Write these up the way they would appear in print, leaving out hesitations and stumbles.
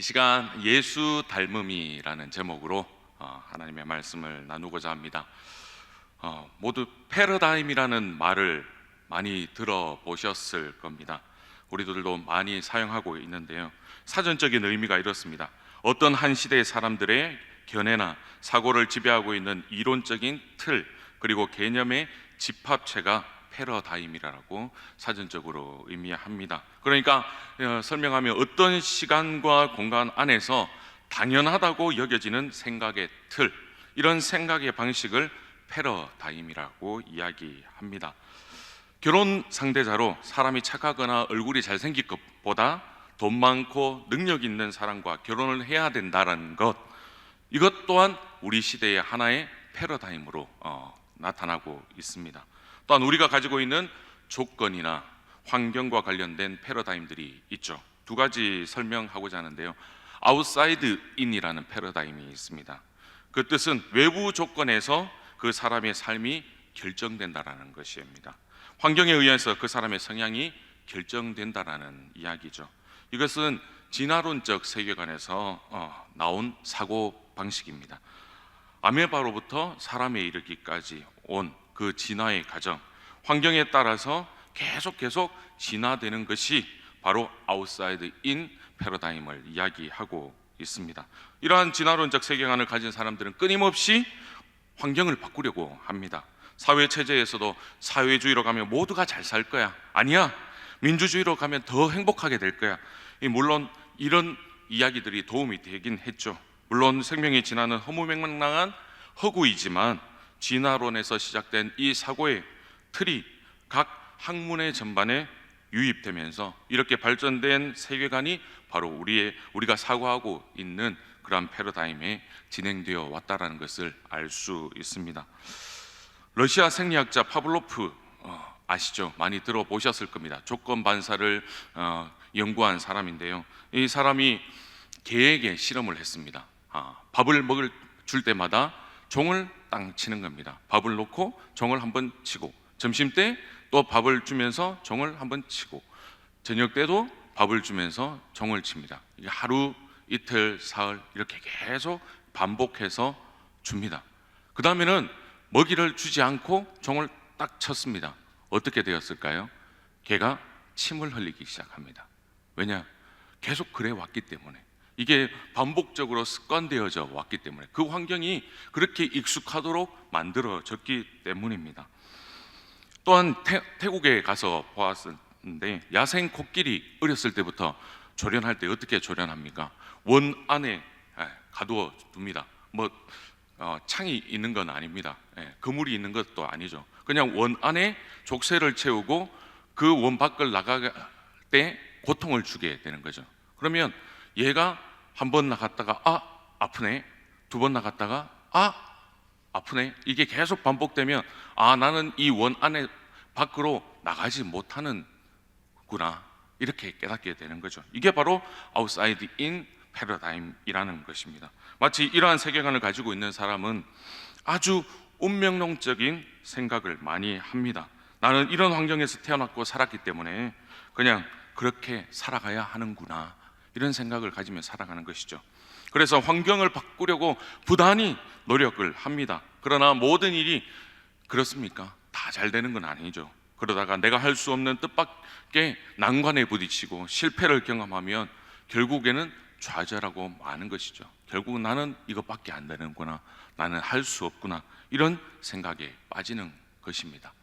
이 시간 예수 닮음이라는 제목으로 하나님의 말씀을 나누고자 합니다. 모두 패러다임이라는 말을 많이 들어보셨을 겁니다. 우리들도 많이 사용하고 있는데요, 사전적인 의미가 이렇습니다. 어떤 한 시대의 사람들의 견해나 사고를 지배하고 있는 이론적인 틀, 그리고 개념의 집합체가 패러다임이라고 사전적으로 의미합니다. 그러니까 설명하면 어떤 시간과 공간 안에서 당연하다고 여겨지는 생각의 틀, 이런 생각의 방식을 패러다임이라고 이야기합니다. 결혼 상대자로 사람이 착하거나 얼굴이 잘생긴 것보다 돈 많고 능력 있는 사람과 결혼을 해야 된다는 것, 이것 또한 우리 시대의 하나의 패러다임으로 나타나고 있습니다. 또한 우리가 가지고 있는 조건이나 환경과 관련된 패러다임들이 있죠. 두 가지 설명하고자 하는데요, 아웃사이드 인이라는 패러다임이 있습니다. 그 뜻은 외부 조건에서 그 사람의 삶이 결정된다라는 것입니다. 환경에 의해서 그 사람의 성향이 결정된다라는 이야기죠. 이것은 진화론적 세계관에서 나온 사고 방식입니다. 아메바로부터 사람에 이르기까지 온 그 진화의 과정, 환경에 따라서 계속 진화되는 것이 바로 아웃사이드 인 패러다임을 이야기하고 있습니다. 이러한 진화론적 세계관을 가진 사람들은 끊임없이 환경을 바꾸려고 합니다. 사회 체제에서도 사회주의로 가면 모두가 잘 살 거야, 아니야, 민주주의로 가면 더 행복하게 될 거야. 물론 이런 이야기들이 도움이 되긴 했죠. 물론 생명이 진화는 허무맹랑한 허구이지만 진화론에서 시작된 이 사고의 틀이 각 학문의 전반에 유입되면서 이렇게 발전된 세계관이 바로 우리가 사고하고 있는 그런 패러다임에 진행되어 왔다라는 것을 알 수 있습니다. 러시아 생리학자 파블로프 아시죠? 많이 들어보셨을 겁니다. 조건 반사를 연구한 사람인데요, 이 사람이 개에게 실험을 했습니다. 밥을 줄 때마다 종을 땅 치는 겁니다. 밥을 놓고 종을 한번 치고, 점심 때 또 밥을 주면서 종을 한번 치고, 저녁 때도 밥을 주면서 종을 칩니다. 이게 하루, 이틀, 사흘 이렇게 계속 반복해서 줍니다. 그 다음에는 먹이를 주지 않고 종을 딱 쳤습니다. 어떻게 되었을까요? 개가 침을 흘리기 시작합니다. 왜냐? 계속 그래 왔기 때문에, 이게 반복적으로 습관되어져 왔기 때문에, 그 환경이 그렇게 익숙하도록 만들어졌기 때문입니다. 또한 태국에 가서 보았는데, 야생 코끼리 어렸을 때부터 조련할 때 어떻게 조련합니까? 원 안에 가두어 둡니다. 창이 있는 건 아닙니다. 그물이 있는 것도 아니죠. 그냥 원 안에 족쇄를 채우고 그 원 밖을 나갈 때 고통을 주게 되는 거죠. 그러면 얘가 한 번 나갔다가 아프네, 두 번 나갔다가 아프네, 이게 계속 반복되면 나는 이 원 안에 밖으로 나가지 못하는구나, 이렇게 깨닫게 되는 거죠. 이게 바로 아웃사이드 인 패러다임이라는 것입니다. 마치 이러한 세계관을 가지고 있는 사람은 아주 운명론적인 생각을 많이 합니다. 나는 이런 환경에서 태어났고 살았기 때문에 그냥 그렇게 살아가야 하는구나, 이런 생각을 가지며 살아가는 것이죠. 그래서 환경을 바꾸려고 부단히 노력을 합니다. 그러나 모든 일이 그렇습니까? 다 잘 되는 건 아니죠. 그러다가 내가 할 수 없는 뜻밖의 난관에 부딪히고 실패를 경험하면 결국에는 좌절하고 마는 것이죠. 결국 나는 이것밖에 안 되는구나, 나는 할 수 없구나, 이런 생각에 빠지는 것입니다.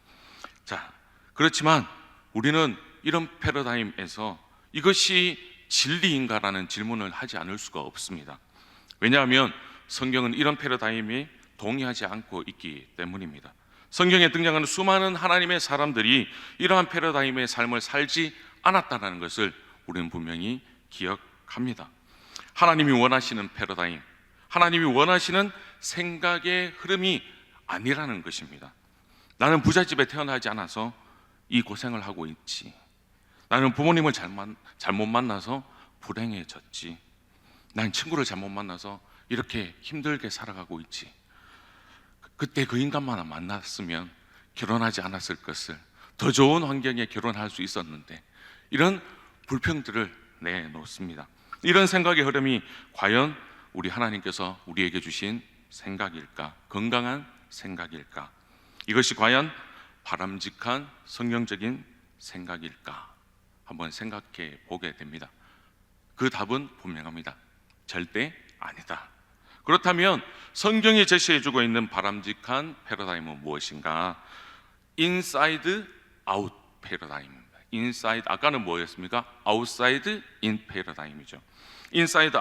자, 그렇지만 우리는 이런 패러다임에서 이것이 진리인가라는 질문을 하지 않을 수가 없습니다. 왜냐하면 성경은 이런 패러다임에 동의하지 않고 있기 때문입니다. 성경에 등장하는 수많은 하나님의 사람들이 이러한 패러다임의 삶을 살지 않았다는 것을 우리는 분명히 기억합니다. 하나님이 원하시는 패러다임, 하나님이 원하시는 생각의 흐름이 아니라는 것입니다. 나는 부잣집에 태어나지 않아서 이 고생을 하고 있지, 나는 부모님을 잘못 만나서 불행해졌지, 난 친구를 잘못 만나서 이렇게 힘들게 살아가고 있지, 그때 그 인간만 만났으면 결혼하지 않았을 것을, 더 좋은 환경에 결혼할 수 있었는데, 이런 불평들을 내놓습니다. 이런 생각의 흐름이 과연 우리 하나님께서 우리에게 주신 생각일까? 건강한 생각일까? 이것이 과연 바람직한 성경적인 생각일까? 한번 생각해 보게 됩니다. 그 답은 분명합니다. 절대 아니다. 그렇다면 성경이 제시해주고 있는 바람직한 패러다임은 무엇인가? 인사이드 아웃 패러다임입니다. 인사이드, 아까는 뭐였습니까? 아웃사이드 인 패러다임이죠. 인사이드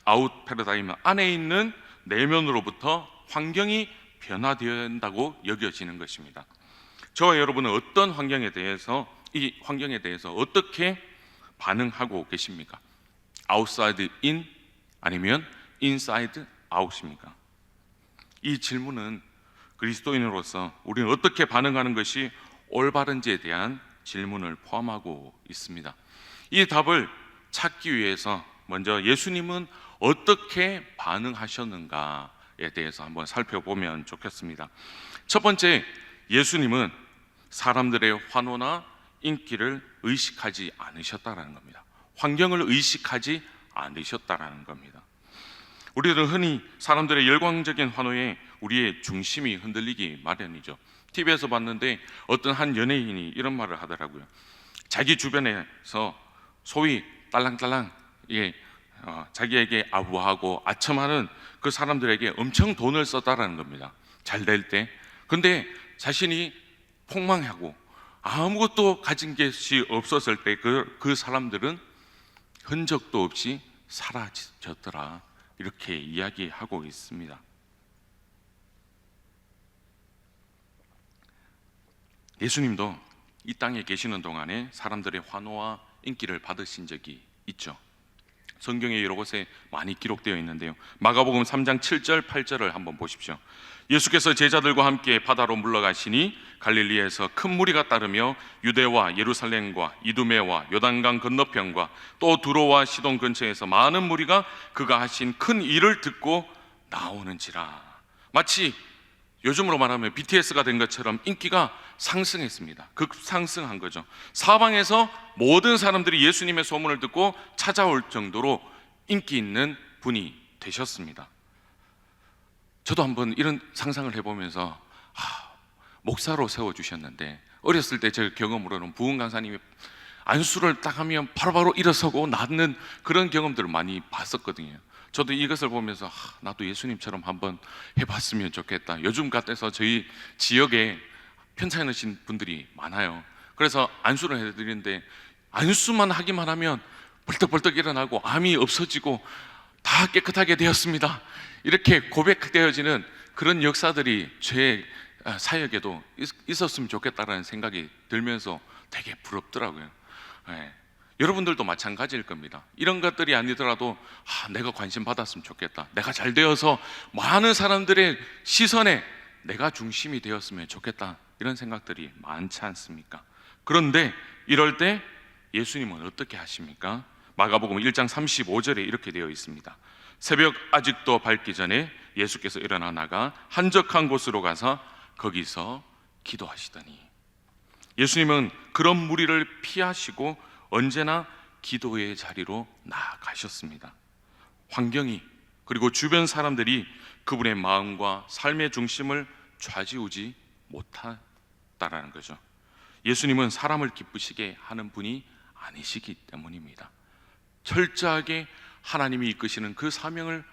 아웃 패러다임은 안에 있는 내면으로부터 환경이 변화된다고 여겨지는 것입니다. 저와 여러분은 어떤 환경에 대해서, 이 환경에 대해서 어떻게 반응하고 계십니까? 아웃사이드 인 아니면 인사이드 아웃입니까? 이 질문은 그리스도인으로서 우리는 어떻게 반응하는 것이 올바른지에 대한 질문을 포함하고 있습니다. 이 답을 찾기 위해서 먼저 예수님은 어떻게 반응하셨는가에 대해서 한번 살펴보면 좋겠습니다. 첫 번째, 예수님은 사람들의 환호나 인기를 의식하지 않으셨다라는 겁니다. 환경을 의식하지 않으셨다라는 겁니다. 우리들은 흔히 사람들의 열광적인 환호에 우리의 중심이 흔들리기 마련이죠. TV에서 봤는데 어떤 한 연예인이 이런 말을 하더라고요. 자기 주변에서 소위 딸랑딸랑 자기에게 아부하고 아첨하는 그 사람들에게 엄청 돈을 썼다라는 겁니다. 잘 될 때. 근데 자신이 폭망하고 아무것도 가진 것이 없었을 때 그 사람들은 흔적도 없이 사라졌더라, 이렇게 이야기하고 있습니다. 예수님도 이 땅에 계시는 동안에 사람들의 환호와 인기를 받으신 적이 있죠. 성경에 여러 곳에 많이 기록되어 있는데요. 마가복음 3장 7절 8절을 한번 보십시오. 예수께서 제자들과 함께 바다로 물러가시니 갈릴리에서 큰 무리가 따르며 유대와 예루살렘과 이두메와 요단강 건너편과 또 두로와 시돈 근처에서 많은 무리가 그가 하신 큰 일을 듣고 나오는지라. 마치 요즘으로 말하면 BTS가 된 것처럼 인기가 상승했습니다. 급상승한 거죠. 사방에서 모든 사람들이 예수님의 소문을 듣고 찾아올 정도로 인기 있는 분이 되셨습니다. 저도 한번 이런 상상을 해보면서 목사로 세워주셨는데, 어렸을 때 제 경험으로는 부흥 강사님이 안수를 딱 하면 바로바로 일어서고 낫는 그런 경험들을 많이 봤었거든요. 저도 이것을 보면서 나도 예수님처럼 한번 해봤으면 좋겠다. 요즘 같아서 저희 지역에 편찮으신 분들이 많아요. 그래서 안수를 해드리는데 안수만 하기만 하면 벌떡벌떡 일어나고 암이 없어지고 다 깨끗하게 되었습니다, 이렇게 고백되어지는 그런 역사들이 제 사역에도 있었으면 좋겠다라는 생각이 들면서 되게 부럽더라고요. 여러분들도 마찬가지일 겁니다. 이런 것들이 아니더라도 내가 관심 받았으면 좋겠다, 내가 잘 되어서 많은 사람들의 시선에 내가 중심이 되었으면 좋겠다, 이런 생각들이 많지 않습니까? 그런데 이럴 때 예수님은 어떻게 하십니까? 마가복음 1장 35절에 이렇게 되어 있습니다. 새벽 아직도 밝기 전에 예수께서 일어나 나가 한적한 곳으로 가서 거기서 기도하시더니, 예수님은 그런 무리를 피하시고 언제나 기도의 자리로 나아가셨습니다. 환경이, 그리고 주변 사람들이 그분의 마음과 삶의 중심을 좌지우지 못했다라는 거죠. 예수님은 사람을 기쁘시게 하는 분이 아니시기 때문입니다. 철저하게 하나님이 이끄시는 그 사명을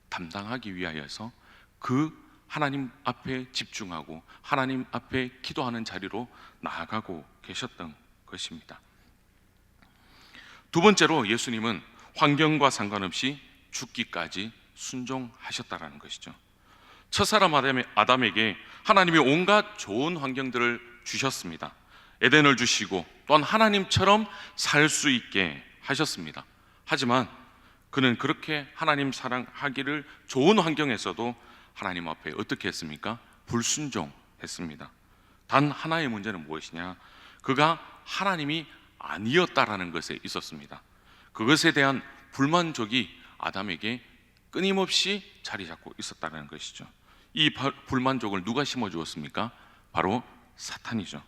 담당하기 위하여서 그 하나님 앞에 집중하고 하나님 앞에 기도하는 자리로 나아가고 계셨던 것입니다. 두 번째로 예수님은 환경과 상관없이 죽기까지 순종하셨다라는 것이죠. 첫사람 아담에게 하나님이 온갖 좋은 환경들을 주셨습니다. 에덴을 주시고 또한 하나님처럼 살 수 있게 하셨습니다. 하지만 그는 그렇게 하나님 사랑하기를 좋은 환경에서도 하나님 앞에 어떻게 했습니까? 불순종했습니다. 단 하나의 문제는 무엇이냐? 그가 하나님이 아니었다라는 것에 있었습니다. 그것에 대한 불만족이 아담에게 끊임없이 자리 잡고 있었다는 것이죠. 이 불만족을 누가 심어주었습니까? 바로 사탄이죠.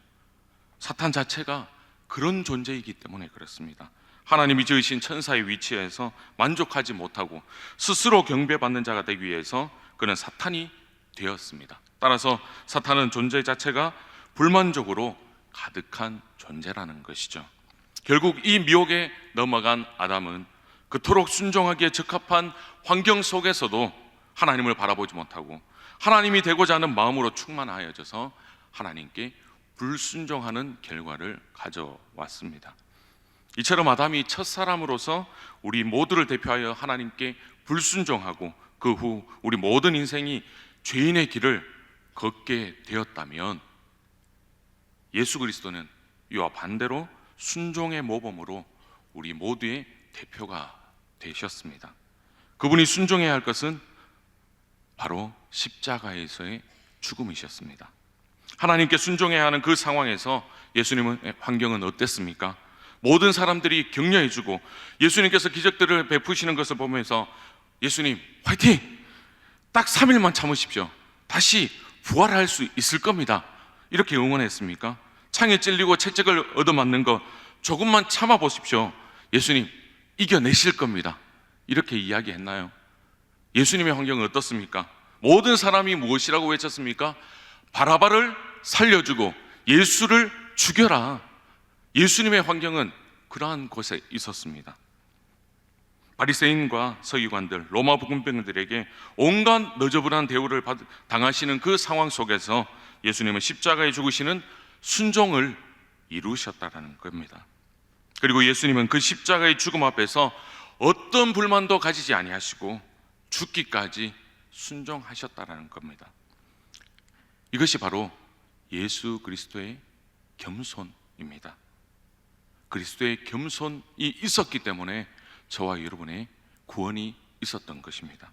사탄 자체가 그런 존재이기 때문에 그렇습니다. 하나님이 지으신 천사의 위치에서 만족하지 못하고 스스로 경배받는 자가 되기 위해서 그는 사탄이 되었습니다. 따라서 사탄은 존재 자체가 불만족으로 가득한 존재라는 것이죠. 결국 이 미혹에 넘어간 아담은 그토록 순종하기에 적합한 환경 속에서도 하나님을 바라보지 못하고 하나님이 되고자 하는 마음으로 충만하여져서 하나님께 불순종하는 결과를 가져왔습니다. 이처럼 아담이 첫사람으로서 우리 모두를 대표하여 하나님께 불순종하고 그 후 우리 모든 인생이 죄인의 길을 걷게 되었다면 예수 그리스도는 이와 반대로 순종의 모범으로 우리 모두의 대표가 되셨습니다. 그분이 순종해야 할 것은 바로 십자가에서의 죽음이셨습니다. 하나님께 순종해야 하는 그 상황에서 예수님의 환경은 어땠습니까? 모든 사람들이 격려해주고 예수님께서 기적들을 베푸시는 것을 보면서 예수님 화이팅! 딱 3일만 참으십시오. 다시 부활할 수 있을 겁니다. 이렇게 응원했습니까? 창에 찔리고 채찍을 얻어맞는 거 조금만 참아보십시오. 예수님 이겨내실 겁니다. 이렇게 이야기했나요? 예수님의 환경은 어떻습니까? 모든 사람이 무엇이라고 외쳤습니까? 바라바를 살려주고 예수를 죽여라. 예수님의 환경은 그러한 곳에 있었습니다. 바리새인과 서기관들, 로마 군병들에게 온갖 너저분한 대우를 당하시는 그 상황 속에서 예수님은 십자가에 죽으시는 순종을 이루셨다는 겁니다. 그리고 예수님은 그 십자가의 죽음 앞에서 어떤 불만도 가지지 아니하시고 죽기까지 순종하셨다는 겁니다. 이것이 바로 예수 그리스도의 겸손입니다. 그리스도의 겸손이 있었기 때문에 저와 여러분의 구원이 있었던 것입니다.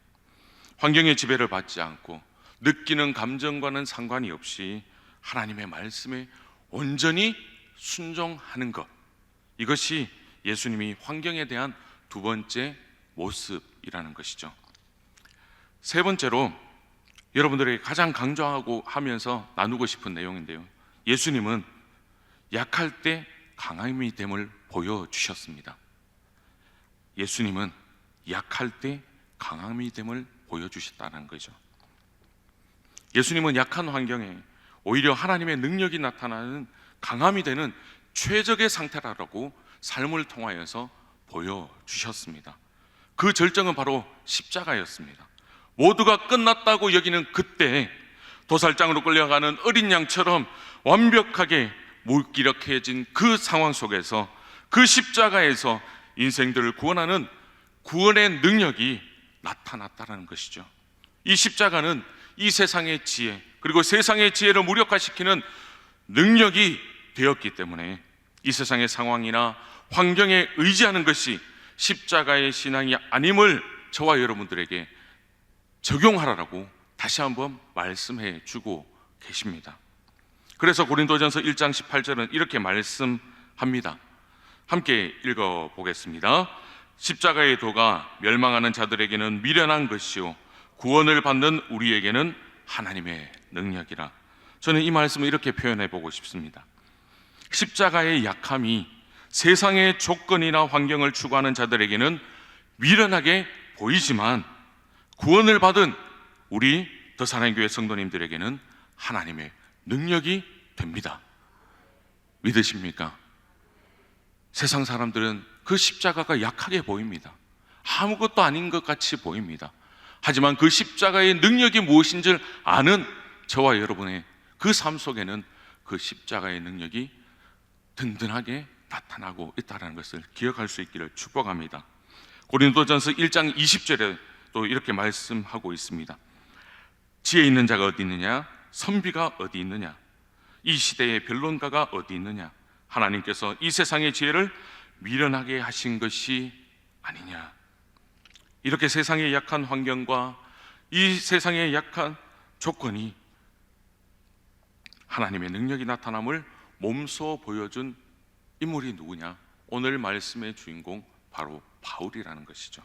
환경의 지배를 받지 않고 느끼는 감정과는 상관이 없이 하나님의 말씀에 온전히 순종하는 것, 이것이 예수님이 환경에 대한 두 번째 모습이라는 것이죠. 세 번째로 여러분들에게 가장 강조하고 하면서 나누고 싶은 내용인데요, 예수님은 약할 때 강함이 됨을 보여주셨습니다. 예수님은 약할 때 강함이 됨을 보여주셨다는 거죠. 예수님은 약한 환경에 오히려 하나님의 능력이 나타나는 강함이 되는 최적의 상태라고 삶을 통하여서 보여주셨습니다. 그 절정은 바로 십자가였습니다. 모두가 끝났다고 여기는 그때 도살장으로 끌려가는 어린 양처럼 완벽하게 무기력해진 그 상황 속에서 그 십자가에서 인생들을 구원하는 구원의 능력이 나타났다는 것이죠. 이 십자가는 이 세상의 지혜, 그리고 세상의 지혜를 무력화시키는 능력이 되었기 때문에 이 세상의 상황이나 환경에 의지하는 것이 십자가의 신앙이 아님을 저와 여러분들에게 적용하라고 다시 한번 말씀해 주고 계십니다. 그래서 고린도전서 1장 18절은 이렇게 말씀합니다. 함께 읽어보겠습니다. 십자가의 도가 멸망하는 자들에게는 미련한 것이요 구원을 받는 우리에게는 하나님의 능력이라. 저는 이 말씀을 이렇게 표현해 보고 싶습니다. 십자가의 약함이 세상의 조건이나 환경을 추구하는 자들에게는 미련하게 보이지만 구원을 받은 우리 더사랑교회 성도님들에게는 하나님의 능력이 됩니다. 믿으십니까? 세상 사람들은 그 십자가가 약하게 보입니다. 아무것도 아닌 것 같이 보입니다. 하지만 그 십자가의 능력이 무엇인 줄 아는 저와 여러분의 그 삶 속에는 그 십자가의 능력이 든든하게 나타나고 있다는 것을 기억할 수 있기를 축복합니다. 고린도전서 1장 20절에 또 이렇게 말씀하고 있습니다. 지혜 있는 자가 어디 있느냐? 선비가 어디 있느냐? 이 시대의 변론가가 어디 있느냐? 하나님께서 이 세상의 지혜를 미련하게 하신 것이 아니냐? 이렇게 세상의 약한 환경과 이 세상의 약한 조건이 하나님의 능력이 나타남을 몸소 보여준 인물이 누구냐? 오늘 말씀의 주인공 바로 바울이라는 것이죠.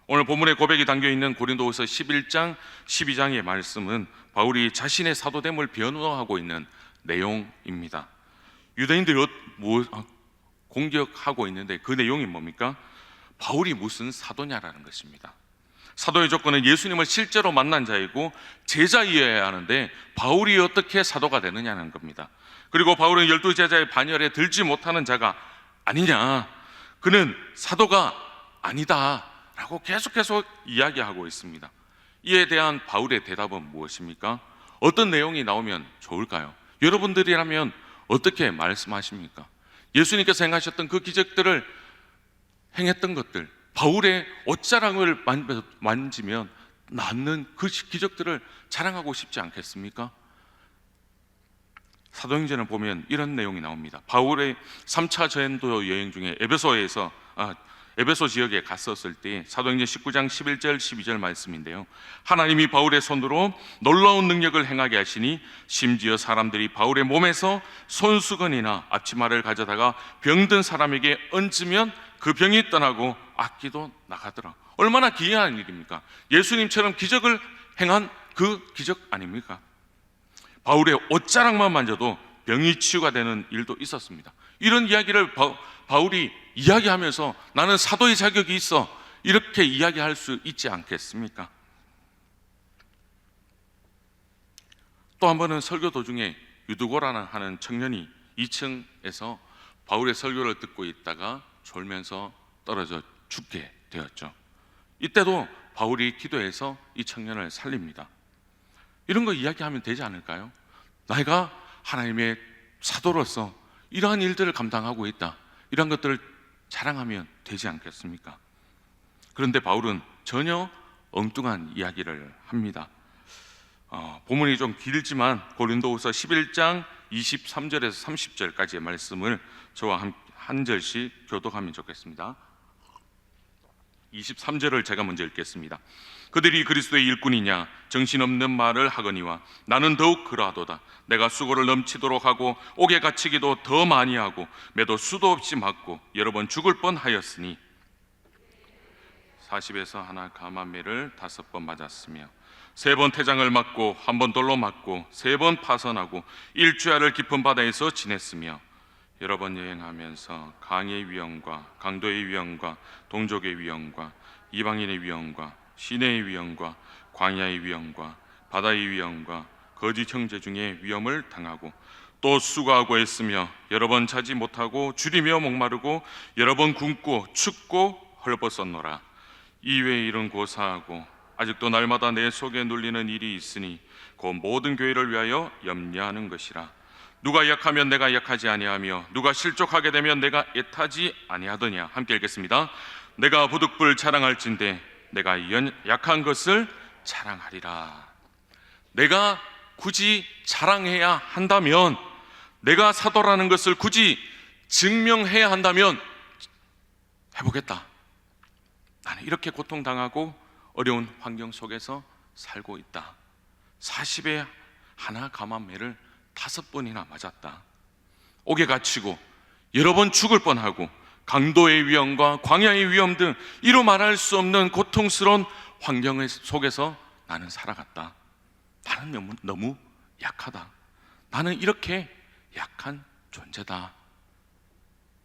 오늘 본문의 고백이 담겨있는 고린도후서 11장 12장의 말씀은 바울이 자신의 사도됨을 변호하고 있는 내용입니다. 유대인들이 공격하고 있는데 그 내용이 뭡니까? 바울이 무슨 사도냐라는 것입니다. 사도의 조건은 예수님을 실제로 만난 자이고 제자이어야 하는데 바울이 어떻게 사도가 되느냐는 겁니다. 그리고 바울은 12제자의 반열에 들지 못하는 자가 아니냐, 그는 사도가 아니다 라고 계속해서 이야기하고 있습니다. 이에 대한 바울의 대답은 무엇입니까? 어떤 내용이 나오면 좋을까요? 여러분들이라면 어떻게 말씀하십니까? 예수님께서 행하셨던 그 기적들을 행했던 것들, 바울의 옷자락을 만지면 낫는 그 기적들을 자랑하고 싶지 않겠습니까? 사도행전을 보면 이런 내용이 나옵니다. 바울의 3차 전도 여행 중에 에베소 지역에 갔었을 때 사도행전 19장 11절 12절 말씀인데요, 하나님이 바울의 손으로 놀라운 능력을 행하게 하시니 심지어 사람들이 바울의 몸에서 손수건이나 앞치마를 가져다가 병든 사람에게 얹으면 그 병이 떠나고 악기도 나가더라. 얼마나 기이한 일입니까? 예수님처럼 기적을 행한 그 기적 아닙니까? 바울의 옷자락만 만져도 병이 치유가 되는 일도 있었습니다. 이런 이야기를 바울이 이야기하면서 나는 사도의 자격이 있어, 이렇게 이야기할 수 있지 않겠습니까? 또 한 번은 설교 도중에 유두고라는 하는 청년이 2층에서 바울의 설교를 듣고 있다가 졸면서 떨어져 죽게 되었죠. 이때도 바울이 기도해서 이 청년을 살립니다. 이런 거 이야기하면 되지 않을까요? 내가 하나님의 사도로서 이러한 일들을 감당하고 있다, 이런 것들을 자랑하면 되지 않겠습니까? 그런데 바울은 전혀 엉뚱한 이야기를 합니다. 본문이 좀 길지만 고린도후서 11장 23절에서 30절까지의 말씀을 저와 한 절씩 교독하면 좋겠습니다. 23절을 제가 먼저 읽겠습니다. 그들이 그리스도의 일꾼이냐 정신없는 말을 하거니와 나는 더욱 그러하도다. 내가 수고를 넘치도록 하고 옥에 갇히기도 더 많이 하고 매도 수도 없이 맞고 여러 번 죽을 뻔하였으니 40에서 하나 감암매를 5번 맞았으며 3번 태장을 맞고 1번 돌로 맞고 3번 파선하고 일주야를 깊은 바다에서 지냈으며 여러 번 여행하면서 강의 위험과 강도의 위험과 동족의 위험과 이방인의 위험과 시내의 위험과 광야의 위험과 바다의 위험과 거짓 형제 중에 위험을 당하고 또 수고하고 했으며 여러 번 자지 못하고 줄이며 목마르고 여러 번 굶고 춥고 헐벗었노라. 이외에 일은 고사하고 아직도 날마다 내 속에 눌리는 일이 있으니 곧 모든 교회를 위하여 염려하는 것이라. 누가 약하면 내가 약하지 아니하며 누가 실족하게 되면 내가 애타지 아니하더냐. 함께 읽겠습니다. 내가 부득불 자랑할진대 내가 약한 것을 자랑하리라. 내가 굳이 자랑해야 한다면, 내가 사도라는 것을 굳이 증명해야 한다면 해보겠다. 나는 이렇게 고통당하고 어려운 환경 속에서 살고 있다. 40에 하나 감암매를 5번이나 맞았다. 옥에 갇히고 여러 번 죽을 뻔하고 강도의 위험과 광야의 위험 등 이루 말할 수 없는 고통스러운 환경 속에서 나는 살아갔다. 나는 너무 약하다. 나는 이렇게 약한 존재다.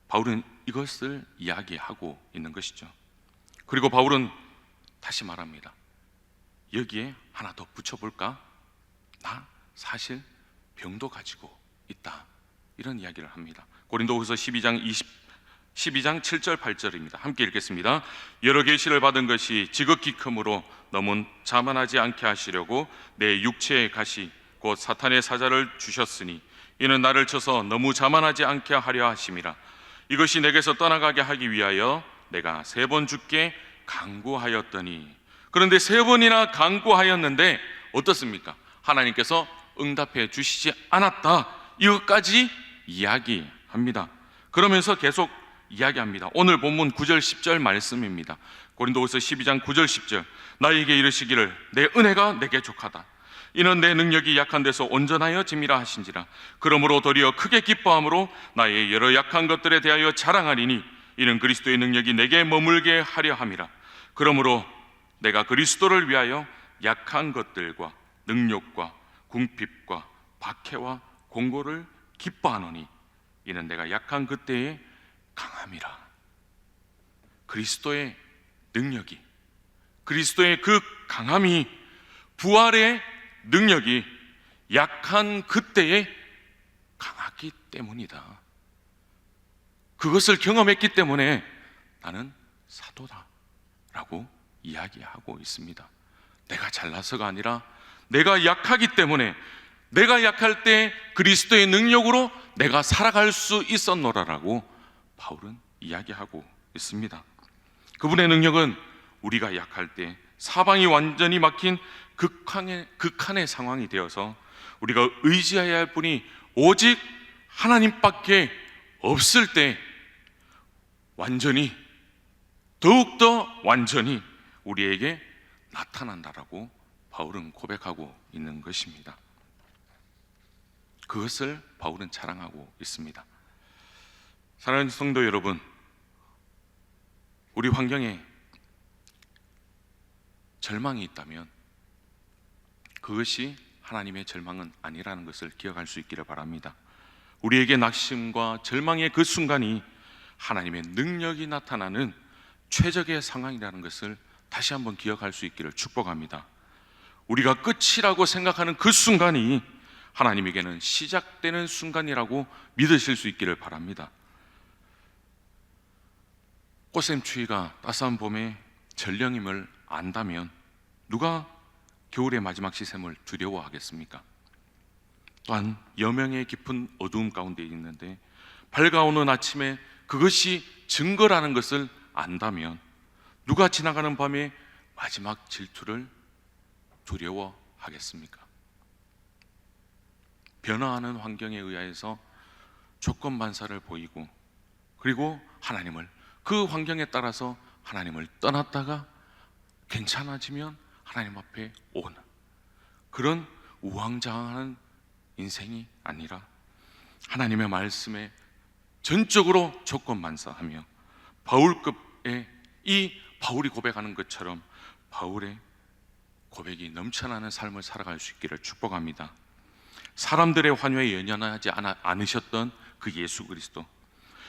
바울은 이것을 이야기하고 있는 것이죠. 그리고 바울은 다시 말합니다. 여기에 하나 더 붙여볼까? 나 사실 병도 가지고 있다. 이런 이야기를 합니다. 고린도후서 12장 7절 8절입니다. 함께 읽겠습니다. 여러 계시를 받은 것이 지극히 크므로 너무 자만하지 않게 하시려고 내 육체의 가시 곧 사탄의 사자를 주셨으니 이는 나를 쳐서 너무 자만하지 않게 하려 하심이라. 이것이 내게서 떠나가게 하기 위하여 내가 3번 주께 간구하였더니. 그런데 3번이나 간구하였는데 어떻습니까? 하나님께서 응답해 주시지 않았다. 이것까지 이야기합니다. 그러면서 계속 이야기합니다. 오늘 본문 9절 10절 말씀입니다. 고린도후서 12장 9절 10절. 나에게 이르시기를 내 은혜가 내게 족하다. 이는 내 능력이 약한 데서 온전하여 짐이라 하신지라. 그러므로 도리어 크게 기뻐함으로 나의 여러 약한 것들에 대하여 자랑하리니 이는 그리스도의 능력이 내게 머물게 하려 함이라. 그러므로 내가 그리스도를 위하여 약한 것들과 능욕과 궁핍과 박해와 공고를 기뻐하노니 이는 내가 약한 그때에 강함이라. 그리스도의 능력이, 그리스도의 그 강함이, 부활의 능력이 약한 그때에 강하기 때문이다. 그것을 경험했기 때문에 나는 사도다 라고 이야기하고 있습니다. 내가 잘나서가 아니라 내가 약하기 때문에, 내가 약할 때 그리스도의 능력으로 내가 살아갈 수 있었노라라고 바울은 이야기하고 있습니다. 그분의 능력은 우리가 약할 때, 사방이 완전히 막힌 극한의 상황이 되어서 우리가 의지해야 할 분이 오직 하나님밖에 없을 때 완전히, 더욱더 완전히 우리에게 나타난다라고 바울은 고백하고 있는 것입니다. 그것을 바울은 자랑하고 있습니다. 사랑하는 성도 여러분, 우리 환경에 절망이 있다면 그것이 하나님의 절망은 아니라는 것을 기억할 수 있기를 바랍니다. 우리에게 낙심과 절망의 그 순간이 하나님의 능력이 나타나는 최적의 상황이라는 것을 다시 한번 기억할 수 있기를 축복합니다. 우리가 끝이라고 생각하는 그 순간이 하나님에게는 시작되는 순간이라고 믿으실 수 있기를 바랍니다. 꽃샘추위가 따스한 봄에 전령임을 안다면 누가 겨울의 마지막 시샘을 두려워하겠습니까? 또한 여명의 깊은 어두움 가운데 있는데 밝아오는 아침에 그것이 증거라는 것을 안다면 누가 지나가는 밤에 마지막 질투를 두려워하겠습니까? 변화하는 환경에 의해서 조건반사를 보이고, 그리고 하나님을, 그 환경에 따라서 하나님을 떠났다가 괜찮아지면 하나님 앞에 오는 그런 우왕좌왕하는 인생이 아니라 하나님의 말씀에 전적으로 조건반사하며 바울급의, 이 바울이 고백하는 것처럼 바울의 고백이 넘쳐나는 삶을 살아갈 수 있기를 축복합니다. 사람들의 환호에 연연하지 않으셨던 그 예수 그리스도,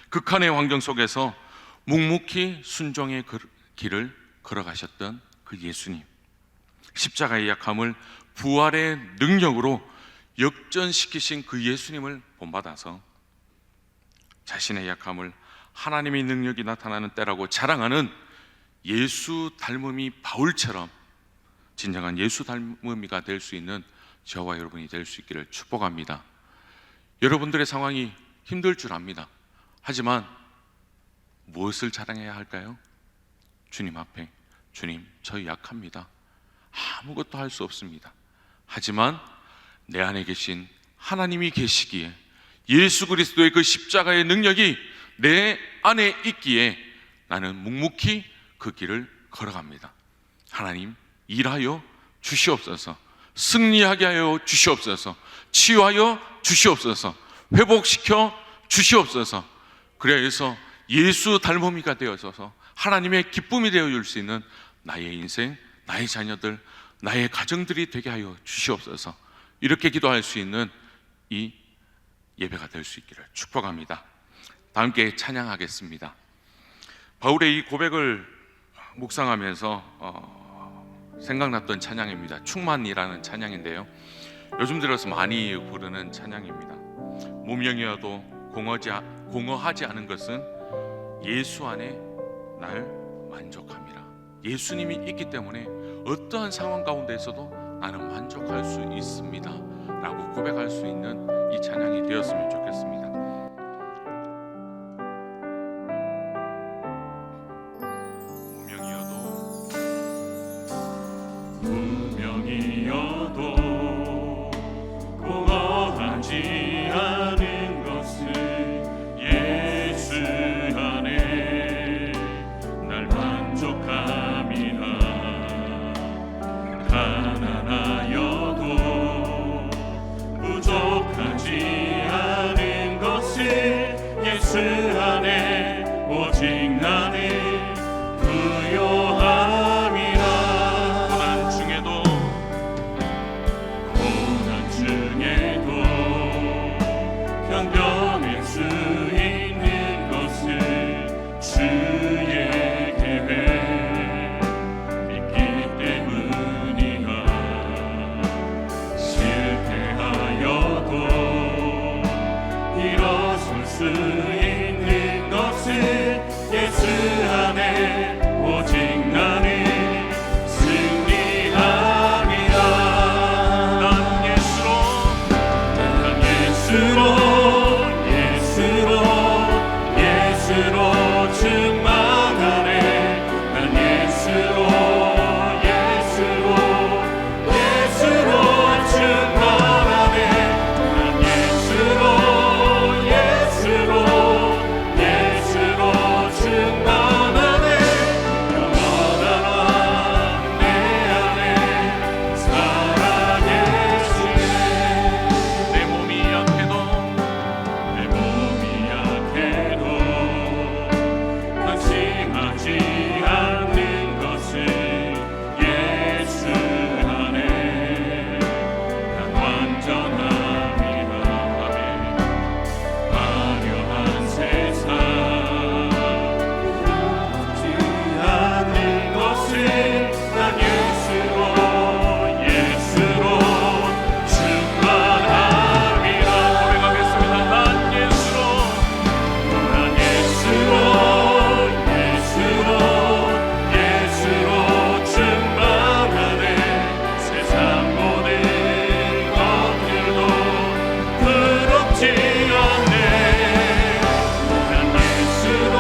극한의 환경 속에서 묵묵히 순종의 길을 걸어가셨던 그 예수님, 십자가의 약함을 부활의 능력으로 역전시키신 그 예수님을 본받아서 자신의 약함을 하나님의 능력이 나타나는 때라고 자랑하는 예수 닮음이 바울처럼 진정한 예수 닮음이가 될 수 있는 저와 여러분이 될 수 있기를 축복합니다. 여러분들의 상황이 힘들 줄 압니다. 하지만 무엇을 자랑해야 할까요? 주님 앞에, 주님, 저 약합니다. 아무것도 할 수 없습니다. 하지만 내 안에 계신 하나님이 계시기에, 예수 그리스도의 그 십자가의 능력이 내 안에 있기에 나는 묵묵히 그 길을 걸어갑니다. 하나님, 일하여 주시옵소서. 승리하게 하여 주시옵소서. 치유하여 주시옵소서. 회복시켜 주시옵소서. 그래서 예수 닮음이가 되어서 하나님의 기쁨이 되어 줄 수 있는 나의 인생, 나의 자녀들, 나의 가정들이 되게 하여 주시옵소서. 이렇게 기도할 수 있는 이 예배가 될 수 있기를 축복합니다. 다 함께 찬양하겠습니다. 바울의 이 고백을 묵상하면서 생각났던 찬양입니다. 충만이라는 찬양인데요, 요즘 들어서 많이 부르는 찬양입니다. 무명이어도 공허하지 않은 것은 예수 안에 날 만족함이라. 예수님이 있기 때문에 어떠한 상황 가운데에서도 나는 만족할 수 있습니다 라고 고백할 수 있는 이 찬양이 되었으면 좋겠습니다. 무명이어도 공허하지 않은 것은 예수 안에 날 만족함이라. 가난하여도 부족하지 않은 것은 예수 안에 오직 나는 부요함이라. 고난 중에도 예수로 충만하네. 난 예수로 충만하네. 난 예수로 충만하네. 영원한 내 안에 살아계시네. 내 몸이 약해도 근심하지 않는 것을 예수 안에 난 완전함이라. 아멘. 화려한 세상 부럽지 않는 것을 난 예수로 충만함이라. 고백하겠습니다. 난 예수로 충만하네. 세상 모든 것들도 부럽지 않네. 난 예수로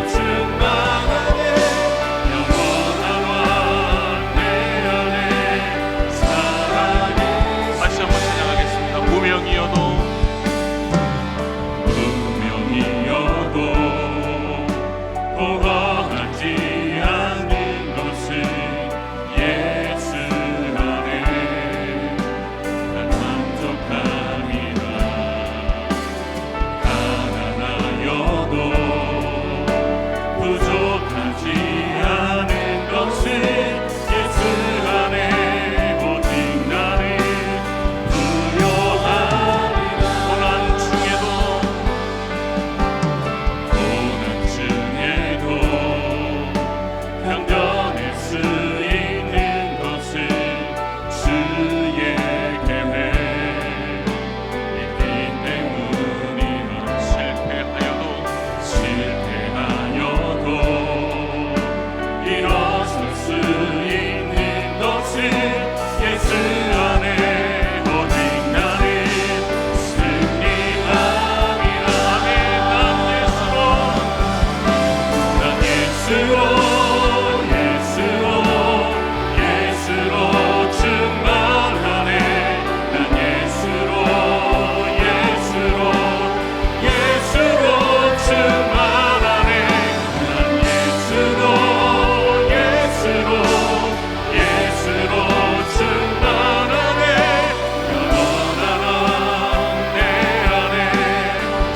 충만하네. 영원한 왕 내 안에 살아계시네. 다시 한번 찬양하겠습니다. 무명이어도 포함하지 않는 것을 예수 안에 난 만족함이라. 가난하여도 부족하지 않은 것을 예수 안에 오직 나를 부여함이라. 고난 중에도 편견에 쓰이는 것을 주의 계획 있기 때문이라. 실패하여도 일어설 수 있는 것을 예수 안에 오직 나를 승리함이라. 아멘. 난 예수로 충만하네. 난 예수로 충만하네. 난 예수로 충만하네. 영원한 내 안에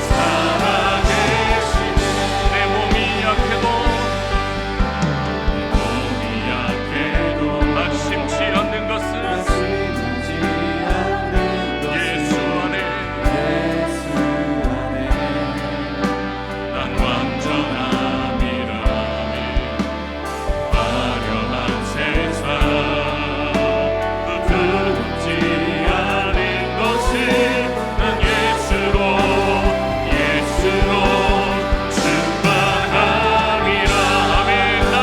살아계시네. 내 몸이 약해도 낙심치 않는 것을 예수 안에 난 완전함이라. 화려한 세상 부끄럽지 않은 것을 난 예수로 충만함이라. 아멘. 난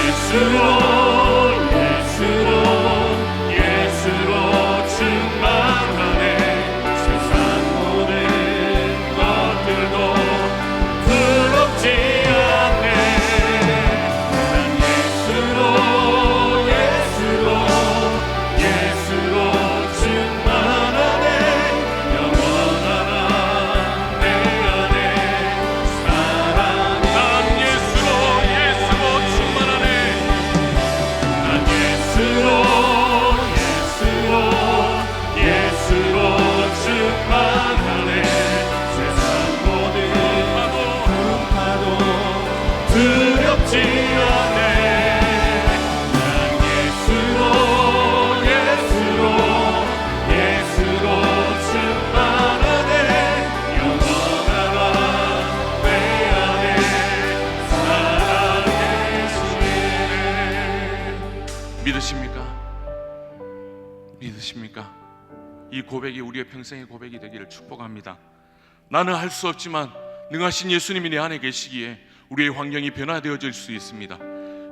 예수로 충만하네. 세상 모든 것들도 부럽지 않네. 난 예수로 충만하네. 영원한 내 안에 살아계시네. 난 예수로 충만하네. 난 예수로 충만하네. 세상 모든 풍파도 두렵지 않네. 난 예수로 충만하네. 영원한 내 안에 살아계시네. 믿으십니까? 이 고백이 우리의 평생의 고백이 되기를 축복합니다. 나는 할 수 없지만 능하신 예수님이 내 안에 계시기에 우리의 환경이 변화되어질 수 있습니다.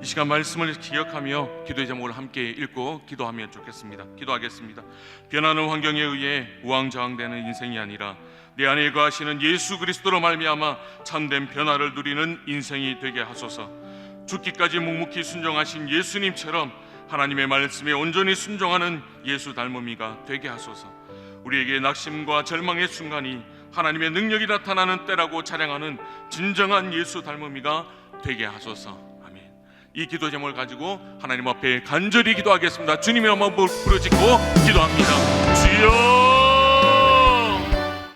이 시간 말씀을 기억하며 기도의 제목을 함께 읽고 기도하면 좋겠습니다. 기도하겠습니다. 변하는 환경에 의해 우왕좌왕되는 인생이 아니라 내 안에 거하시는 예수 그리스도로 말미암아 참된 변화를 누리는 인생이 되게 하소서. 죽기까지 묵묵히 순종하신 예수님처럼 하나님의 말씀에 온전히 순종하는 예수 닮음이가 되게 하소서. 우리에게 낙심과 절망의 순간이 하나님의 능력이 나타나는 때라고 자랑하는 진정한 예수 닮음이가 되게 하소서. 아멘. 이 기도 제목을 가지고 하나님 앞에 간절히 기도하겠습니다. 주님의 이름으로 부르짖고 기도합니다. 주여